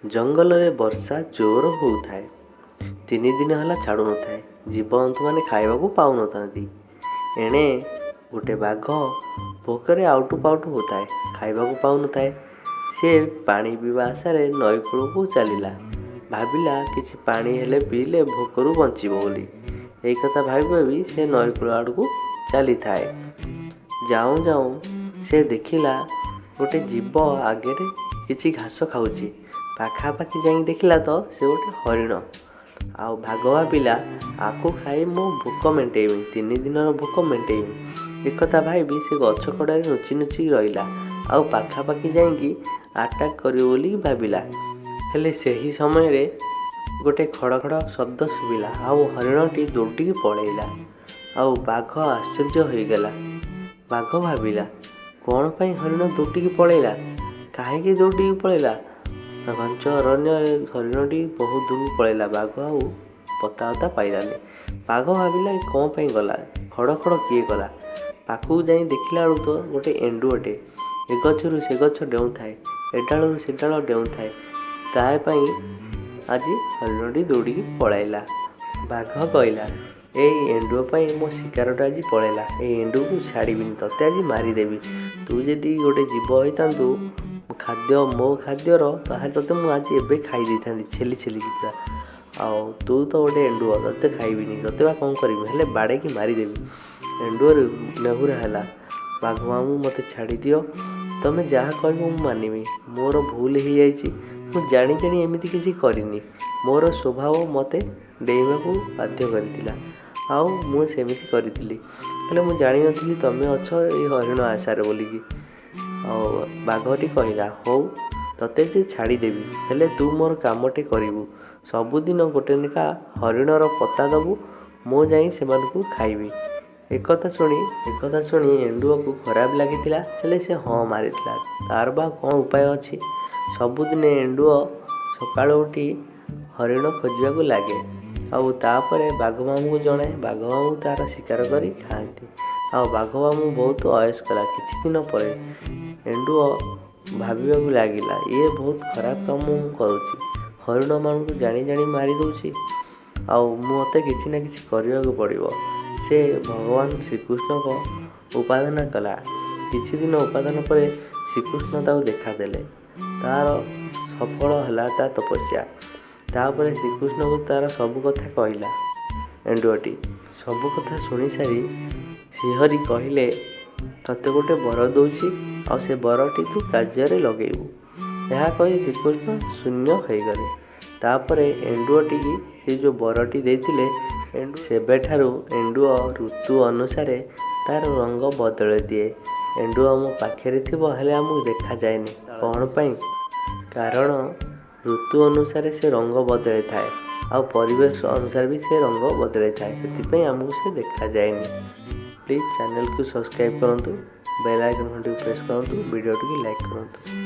जंगल रे वर्षा जोर होउथाए। 3 दिन हला छाड़ू नथाए। जीवजंतु माने खाइबाकू पाउ नथांती। एणे गोटे बाघ भोकरे आउटू पाउटू होताए, खाइबाकू पाउ नथाए। से पानी पीवा आशारे नई कूलକୁ चलिला। भाविला किछि पानी हेले पीले भोकरू बंचिबो बोली। एई कथा भाबी भाबी से नई कूल आड़कू चली थाए। जाऊं जाऊं से देखिला गोटे जीव आगे किछि घास खाऊची। पाखापाखि जाई देखिला तो से गोटे हरिण। आउ भाग भाविला आकु खाई मो भोक मेंटेइबी, 3 दिनर भोक मेंटेइबी। एकथा भाबी से गछ कड़ारे नुची नुची रहिला। आउ पाखापाखि जाइकी आटाक करियो बोली भाविला। हेले सेही समय रे गोटे खड़खड़ शब्द शुभिला। आउ हरिणटी दौड़िकी पळेइला। आउ बाघ आश्चर्य होइगला। बाघ भाविला कौन पाई हरिण दौड़िकी पळेइला, काहेकि दौड़िकी पळेइला। घंच अरण्य हरिणटी बहुत दूर पळेइला। बाघ आउ पता पाइलानी। बाघ भाविला कौन पाई गला, खड़ खड़ किए गला। पाखକୁ ଯାଇ ଦେଖିଲା ବେଳକୁ ତ ଗୋଟେ ଏଣ୍ଡୁଅଟେ ଏ ଗଛରୁ ସେ ଗଛ ଡେଉଁଥାଏ, ଏ ଡାଳରୁ ସେ ଡାଳ ଡେଉଁଥାଏ। ତା ପାଇଁ ଆଜି ହରିଣଟି ଦୌଡ଼ିକି ପଳାଇଲା। ବାଘ କହିଲା, ଏଇ ଏଣ୍ଡୁଅ ପାଇଁ ମୋ ଶିକାରଟା ଆଜି ପଳେଇଲା। ଏଇ ଏଣ୍ଡୁଅକୁ ଛାଡ଼ିବିନି, ତତେ ଆଜି ମାରିଦେବି। ତୁ ଯଦି ଗୋଟେ ଜୀବ ହେଇଥାନ୍ତୁ ଖାଦ୍ୟ ମୋ ଖାଦ୍ୟର, ତାହେଲେ ତତେ ମୁଁ ଆଜି ଏବେ ଖାଇ ଦେଇଥାନ୍ତି ଛେଲି ଛେଲିକି ପୁରା। ଆଉ ତୁ ତ ଗୋଟେ ଏଣ୍ଡୁଅ, ତତେ ଖାଇବିନି, ତତେ ବା କ'ଣ କରିବି, ହେଲେ ବାଡ଼େଇକି ମାରିଦେବି। ଏଣ୍ଡୁଅରୁ ନେହୁରା ହେଲା। ବାଘ ମାମୁଁ ମୋତେ ଛାଡ଼ିଦିଅ, ତମେ ଯାହା କହିବ ମୁଁ ମାନିବି। ମୋର ଭୁଲ ହେଇଯାଇଛି, ମୁଁ ଜାଣି ଜାଣି ଏମିତି କିଛି କରିନି। ମୋର ସ୍ୱଭାବ ମୋତେ ଡେଇଁବାକୁ ବାଧ୍ୟ କରିଥିଲା, ଆଉ ମୁଁ ସେମିତି କରିଥିଲି। ହେଲେ ମୁଁ ଜାଣିନଥିଲି ତମେ ଅଛ ଏଇ ହରିଣ ଆଶାରେ ବୋଲିକି। ଆଉ ବାଘଟି କହିଲା, ହଉ ତତେ ଯେ ଛାଡ଼ିଦେବି, ହେଲେ ତୁ ମୋର କାମଟେ କରିବୁ। ସବୁଦିନ ଗୋଟେ ଲେଖା ହରିଣର ପତା ଦେବୁ, ମୁଁ ଯାଇ ସେମାନଙ୍କୁ ଖାଇବି। एकथा शुणी एंडुओ को खराब लगी। हेले से हाँ मारिଥିଲା। तार बा कौन उपाय अच्छी। सबुदिन एंडुओ सकाळु उठी हरिण खोजा को लगे। आउ तापरे बाघ मामू को जनाए। बाघ मामू तार शिकार करी खाती। आउ बाघ मामू बहुत अयस कला। किछि दिन पर एंडुओ भाविबा को लागिला, ये बहुत खराब काम मु करूची। हरिण मान को जानी जानी मारी दउची। आउ मते किछि ना किछि करबा को पड़िबो। से भगवान श्रीकृष्ण को उपासना कला। किछि दिन उपासना पर श्रीकृष्ण ताको देखादेले। तार सफल है ता तपस्या। तापर श्रीकृष्ण को तार सबु कथा कहला। एंडुअटी सबु कथा शुणी सारी श्रीहरि कहले, तते गोटे बर दउची, आ से बरटी तू कार्य लगेबू। यह कही श्रीकृष्ण शून्य हो गले। तापर एंडुअटी की से जो बरटी देथिले, सेबेठारू एंडुओ ऋतु अनुसार तार रंग बदल दिए। एंडुओ मो पाखे थिबो हेले आमକୁ देखा जाएनी। कौन पाई? कारण ऋतु अनुसार से रंग बदल थाए, आ परिवेश अनुसार भी से रंग बदल थाए। से आमको से देखा जाएनी। प्लीज चैनल को सब्सक्राइब करंतु, बेल आइकन घंटी प्रेस करंतु, वीडियो को लाइक करंतु।